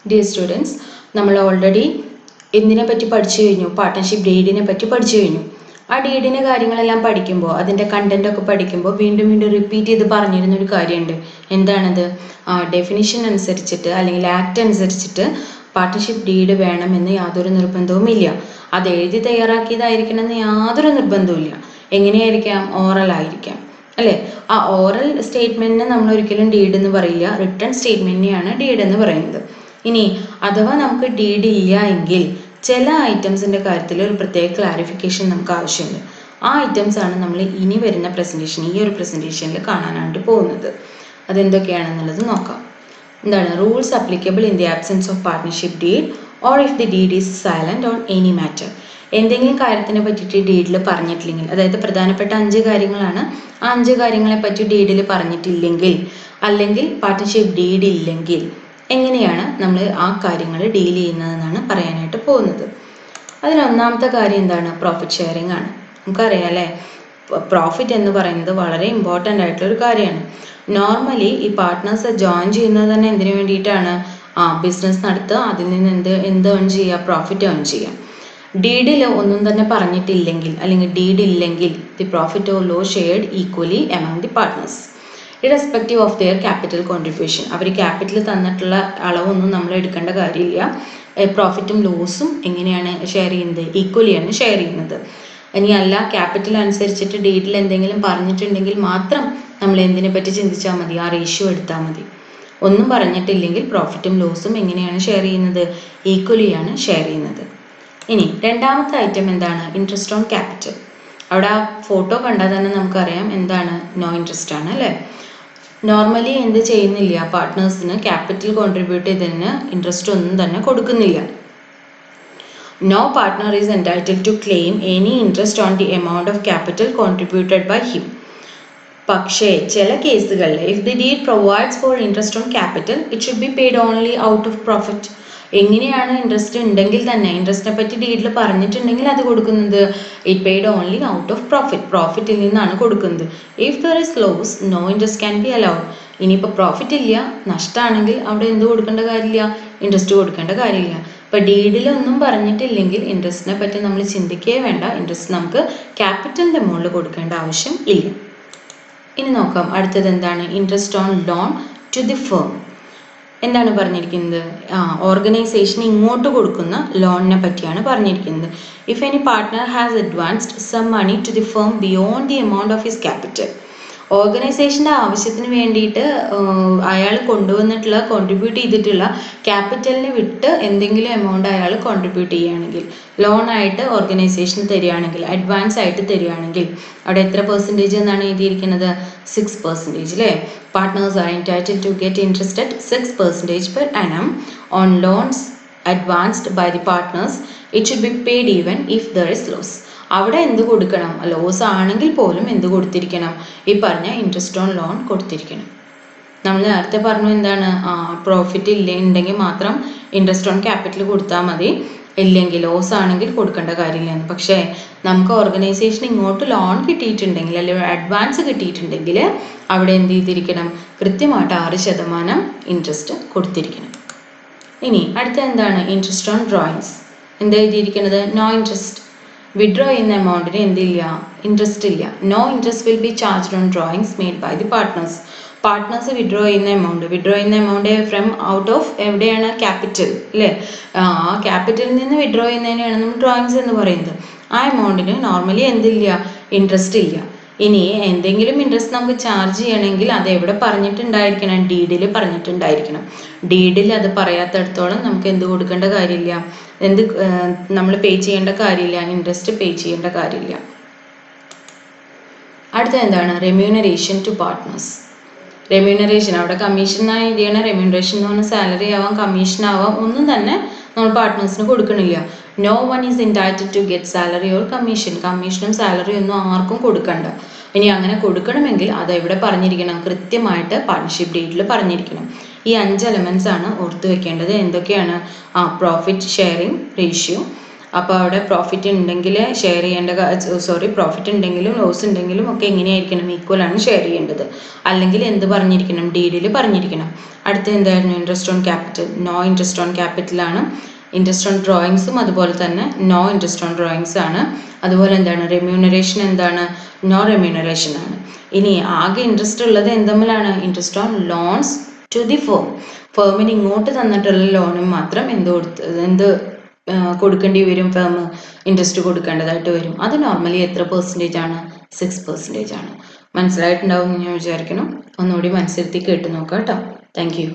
Dear students, നമ്മൾ already എന്തിനെ പറ്റി പഠിച്ചു കഴിഞ്ഞു? പാർട്ട്ണർഷിപ്പ് ഡീഡിനെ പറ്റി പഠിച്ചു കഴിഞ്ഞു. ആ ഡീഡിൻ്റെ കാര്യങ്ങളെല്ലാം പഠിക്കുമ്പോൾ, അതിൻ്റെ കണ്ടന്റ് ഒക്കെ പഠിക്കുമ്പോൾ വീണ്ടും വീണ്ടും റിപ്പീറ്റ് ചെയ്ത് പറഞ്ഞിരുന്ന ഒരു കാര്യമുണ്ട്. എന്താണത്? ഡെഫിനിഷൻ അനുസരിച്ചിട്ട് അല്ലെങ്കിൽ ആക്ട് അനുസരിച്ചിട്ട് പാർട്ട്ണർഷിപ്പ് ഡീഡ് വേണമെന്ന് യാതൊരു നിർബന്ധവുമില്ല. അത് എഴുതി തയ്യാറാക്കിയതായിരിക്കണമെന്ന് യാതൊരു നിർബന്ധവുമില്ല. എങ്ങനെയായിരിക്കാം? ഓറൽ ആയിരിക്കാം, അല്ലേ? ആ ഓറൽ സ്റ്റേറ്റ്മെന്റിന് നമ്മൾ ഒരിക്കലും ഡീഡ് എന്ന് പറയില്ല. റിട്ടേൺ സ്റ്റേറ്റ്മെന്റിനെയാണ് ഡീഡ് എന്ന് പറയുന്നത്. ഇനി അഥവാ നമുക്ക് ഡീഡ് ഇല്ല എങ്കിൽ ചില ഐറ്റംസിൻ്റെ കാര്യത്തിൽ ഒരു പ്രത്യേക ക്ലാരിഫിക്കേഷൻ നമുക്ക് ആവശ്യമുണ്ട്. ആ ഐറ്റംസ് ആണ് നമ്മൾ ഇനി വരുന്ന പ്രസൻറ്റേഷൻ, ഈ ഒരു പ്രസൻറ്റേഷനിൽ കാണാനായിട്ട് പോകുന്നത്. അതെന്തൊക്കെയാണെന്നുള്ളത് നോക്കാം. എന്താണ്? Rules applicable in the absence of partnership deed or if the deed is silent on any matter. എന്തെങ്കിലും കാര്യത്തിനെ പറ്റിയിട്ട് ഡീഡിൽ പറഞ്ഞിട്ടില്ലെങ്കിൽ, അതായത് പ്രധാനപ്പെട്ട 5 കാര്യങ്ങളാണ്, ആ 5 കാര്യങ്ങളെ പറ്റി ഡീഡിൽ പറഞ്ഞിട്ടില്ലെങ്കിൽ, അല്ലെങ്കിൽ പാർട്ട്ണർഷിപ്പ് ഡീഡ് ഇല്ലെങ്കിൽ എങ്ങനെയാണ് നമ്മൾ ആ കാര്യങ്ങൾ ഡീൽ ചെയ്യുന്നതെന്നാണ് പറയാനായിട്ട് പോകുന്നത്. അതിലൊന്നാമത്തെ കാര്യം എന്താണ്? പ്രോഫിറ്റ് ഷെയറിംഗ് ആണ്. നമുക്കറിയാം അല്ലേ, പ്രോഫിറ്റ് എന്ന് പറയുന്നത് വളരെ ഇമ്പോർട്ടൻ്റ് ആയിട്ടുള്ള ഒരു കാര്യമാണ്. നോർമലി ഈ പാർട്ട്നേഴ്സ് ജോയിൻ ചെയ്യുന്നത് തന്നെ എന്തിനു വേണ്ടിയിട്ടാണ്? ബിസിനസ് നടത്തുക, അതിൽ നിന്ന് എന്ത് ഏൺ ചെയ്യുക? പ്രോഫിറ്റ് ഏൺ ചെയ്യുക. ഡീഡിൽ ഒന്നും തന്നെ പറഞ്ഞിട്ടില്ലെങ്കിൽ, അല്ലെങ്കിൽ ഡീഡ് ഇല്ലെങ്കിൽ, the profit or loss shared equally among the partners irrespective of their capital contribution. അവർ ക്യാപിറ്റൽ തന്നിട്ടുള്ള അളവൊന്നും നമ്മൾ എടുക്കേണ്ട കാര്യമില്ല. പ്രോഫിറ്റും ലോസും എങ്ങനെയാണ് ഷെയർ ചെയ്യുന്നത്? ഈക്വലിയാണ് ഷെയർ ചെയ്യുന്നത്. ഇനി അല്ല, ക്യാപിറ്റൽ അനുസരിച്ചിട്ട് ഡീഡിൽ എന്തെങ്കിലും പറഞ്ഞിട്ടുണ്ടെങ്കിൽ മാത്രം നമ്മൾ എന്തിനെ പറ്റി ചിന്തിച്ചാൽ മതി? ആ റേഷ്യോ എടുത്താൽ മതി. ഒന്നും പറഞ്ഞിട്ടില്ലെങ്കിൽ പ്രോഫിറ്റും ലോസും എങ്ങനെയാണ് ഷെയർ ചെയ്യുന്നത്? ഈക്വലിയാണ് ഷെയർ ചെയ്യുന്നത്. ഇനി രണ്ടാമത്തെ ഐറ്റം എന്താണ്? Interest on capital. അവിടെ ആ ഫോട്ടോ കണ്ടാൽ തന്നെ നമുക്കറിയാം എന്താണ്? നോ ഇൻട്രസ്റ്റ് ആണ്, അല്ലേ? നോർമലി എന്ത് ചെയ്യുന്നില്ല? പാർട്ട്നേഴ്സിന് ക്യാപിറ്റൽ കോൺട്രിബ്യൂട്ട് ചെയ്തതിന് ഇൻട്രസ്റ്റ് ഒന്നും തന്നെ കൊടുക്കുന്നില്ല. No partner is entitled to claim any interest on the amount of capital contributed by him. പക്ഷേ ചില കേസുകളിൽ if the deed provides for interest on capital it should be paid only out of profit. എങ്ങനെയാണ്? Interest ഉണ്ടെങ്കിൽ തന്നെ, ഇൻട്രസ്റ്റിനെ പറ്റി ഡീഡിൽ പറഞ്ഞിട്ടുണ്ടെങ്കിൽ അത് കൊടുക്കുന്നത് it paid only out of profit, പ്രോഫിറ്റിൽ നിന്നാണ് കൊടുക്കുന്നത്. If there is loss no interest can be allowed. ഇനിയിപ്പോൾ പ്രോഫിറ്റ് ഇല്ല, നഷ്ടമാണെങ്കിൽ അവിടെ എന്ത് കൊടുക്കേണ്ട കാര്യമില്ല? ഇൻട്രസ്റ്റ് കൊടുക്കേണ്ട കാര്യമില്ല. ഇപ്പോൾ ഡീഡിലൊന്നും പറഞ്ഞിട്ടില്ലെങ്കിൽ ഇൻട്രസ്റ്റിനെ പറ്റി നമ്മൾ ചിന്തിക്കേ വേണ്ട. ഇൻട്രസ്റ്റ് നമുക്ക് ക്യാപിറ്റലിൻ്റെ മുകളിൽ കൊടുക്കേണ്ട ആവശ്യം ഇല്ല. ഇനി നോക്കാം, അടുത്തത് എന്താണ്? Interest on loan to the firm. എന്താണ് പറഞ്ഞിരിക്കുന്നത്? ഓർഗനൈസേഷൻ ഇങ്ങോട്ട് കൊടുക്കുന്ന ലോണിനെ പറ്റിയാണ് പറഞ്ഞിരിക്കുന്നത്. If any partner has advanced some money to the firm beyond the amount of his capital. ഓർഗനൈസേഷൻ്റെ ആവശ്യത്തിന് വേണ്ടിയിട്ട് അയാൾ കൊണ്ടുവന്നിട്ടുള്ള, കോൺട്രിബ്യൂട്ട് ചെയ്തിട്ടുള്ള ക്യാപിറ്റലിനെ വിട്ട് എന്തെങ്കിലും എമൗണ്ട് അയാൾ കോൺട്രിബ്യൂട്ട് ചെയ്യുകയാണെങ്കിൽ, ലോണായിട്ട് ഓർഗനൈസേഷൻ തരികയാണെങ്കിൽ, അഡ്വാൻസ് ആയിട്ട് തരികയാണെങ്കിൽ, അവിടെ എത്ര പെർസെൻറ്റേജ് എന്നാണ് എഴുതിയിരിക്കുന്നത്? 6%, അല്ലേ? Partners are entitled to get interest at 6% per annum on loans advanced by the partners. It should be paid even if there is loss. അവിടെ എന്ത് കൊടുക്കണം? ലോസ് ആണെങ്കിൽ പോലും എന്ത് കൊടുത്തിരിക്കണം? ഈ പറഞ്ഞ ഇൻട്രസ്റ്റ് ഓൺ ലോൺ കൊടുത്തിരിക്കണം. നമ്മൾ നേരത്തെ പറഞ്ഞു എന്താണ്? പ്രോഫിറ്റ് ഉണ്ടെങ്കിൽ മാത്രം ഇൻട്രസ്റ്റ് ഓൺ ക്യാപിറ്റൽ കൊടുത്താൽ മതി, ഇല്ലെങ്കിൽ ലോസ് ആണെങ്കിൽ കൊടുക്കേണ്ട കാര്യമില്ല. പക്ഷേ നമുക്ക് ഓർഗനൈസേഷൻ ഇങ്ങോട്ട് ലോൺ കിട്ടിയിട്ടുണ്ടെങ്കിൽ, അല്ലെങ്കിൽ അഡ്വാൻസ് കിട്ടിയിട്ടുണ്ടെങ്കിൽ അവിടെ എന്ത് ചെയ്തിരിക്കണം? കൃത്യമായിട്ട് 6% ഇൻട്രസ്റ്റ് കൊടുത്തിരിക്കണം. ഇനി അടുത്ത എന്താണ്? Interest on drawings. എന്താ എഴുതിയിരിക്കുന്നത്? No interest. വിഡ്രോ ചെയ്യുന്ന എമൗണ്ടിന് എന്തില്ല? ഇൻട്രസ്റ്റ് ഇല്ല. No interest will be charged on drawings made by the partners. Partners withdraw ചെയ്യുന്ന എമൗണ്ട് ഫ്രം ഔട്ട് ഓഫ് എവിടെയാണ്? ക്യാപിറ്റൽ, അല്ലേ? ആ ക്യാപിറ്റലിൽ നിന്ന് വിഡ്രോ ചെയ്യുന്നതിനെയാണ് നമ്മൾ ഡ്രോയിങ്സ് എന്ന് പറയുന്നത്. ആ എമൗണ്ടിന് നോർമലി എന്തില്ല? ഇൻട്രസ്റ്റ് ഇല്ല. ഇനി എന്തെങ്കിലും ഇൻട്രസ്റ്റ് നമുക്ക് ചാർജ് ചെയ്യണമെങ്കിൽ അത് എവിടെ പറഞ്ഞിട്ടുണ്ടായിരിക്കണം? ഡീഡിൽ പറഞ്ഞിട്ടുണ്ടായിരിക്കണം. ഡീഡിൽ അത് പറയാത്തടത്തോളം നമുക്ക് എന്ത് കൊടുക്കേണ്ട കാര്യമില്ല? നമ്മൾ പേ ചെയ്യേണ്ട കാര്യമില്ല, ഇൻട്രസ്റ്റ് പേ ചെയ്യേണ്ട കാര്യമില്ല. അടുത്ത എന്താണ്? Remuneration to partners. റെമ്യൂണറേഷൻ അവിടെ കമ്മീഷനായി എഴുതിയാണ്. റെമ്യൂണറേഷൻ എന്ന് പറഞ്ഞാൽ സാലറി ആവാം, കമ്മീഷൻ ആവാം, ഒന്നും തന്നെ നമ്മൾ പാർട്ട്നേഴ്സിന് കൊടുക്കണില്ല. No one is entitled to get salary or commission. കമ്മീഷനും സാലറിയും ഒന്നും ആർക്കും കൊടുക്കണ്ട. ഇനി അങ്ങനെ കൊടുക്കണമെങ്കിൽ അത് എവിടെ പറഞ്ഞിരിക്കണം? കൃത്യമായിട്ട് പാർട്ട്ണർഷിപ്പ് ഡീഡിൽ പറഞ്ഞിരിക്കണം. ഈ 5 എലമെൻറ്റ്സ് ആണ് ഓർത്ത് വെക്കേണ്ടത്. എന്തൊക്കെയാണ്? പ്രോഫിറ്റ് ഷെയറിംഗ് റേഷ്യോ, അപ്പോൾ അവിടെ പ്രോഫിറ്റ് ഉണ്ടെങ്കിൽ ഷെയർ ചെയ്യേണ്ട പ്രോഫിറ്റ് ഉണ്ടെങ്കിലും ലോസ് ഉണ്ടെങ്കിലും ഒക്കെ എങ്ങനെയായിരിക്കണം, ഈക്വൽ ആണ് ഷെയർ ചെയ്യേണ്ടത്. അല്ലെങ്കിൽ എന്ത് പറഞ്ഞിരിക്കണം, ഡീഡിൽ പറഞ്ഞിരിക്കണം. അടുത്ത എന്തായിരുന്നു, interest on capital. No interest on capital ആണ്. ഇൻട്രസ്റ്റ് ഓൺ ഡ്രോയിങ്സും അതുപോലെ തന്നെ നോ ഇൻട്രസ്റ്റ് ഓൺ ഡ്രോയിങ്സ് ആണ്. അതുപോലെ എന്താണ്, റെമ്യൂണറേഷൻ എന്താണ്, നോ റെമ്യൂണറേഷൻ ആണ്. ഇനി ആകെ ഇൻട്രസ്റ്റ് ഉള്ളത് എന്തെങ്കിലാണ്, interest on loans to the firm. ഫേമിന് ഇങ്ങോട്ട് തന്നിട്ടുള്ള ലോണും മാത്രം എന്ത് കൊടുക്കേണ്ടി വരും, ഫേം ഇൻട്രസ്റ്റ് കൊടുക്കേണ്ടതായിട്ട് വരും. അത് നോർമലി എത്ര പെർസെൻറ്റേജ് ആണ്, 6% ആണ്. മനസ്സിലായിട്ടുണ്ടാവും എന്ന് ഞാൻ വിചാരിക്കണം. ഒന്നുകൂടി മനസ്സിരുത്തി കേട്ട് നോക്കാം കേട്ടോ. Thank you.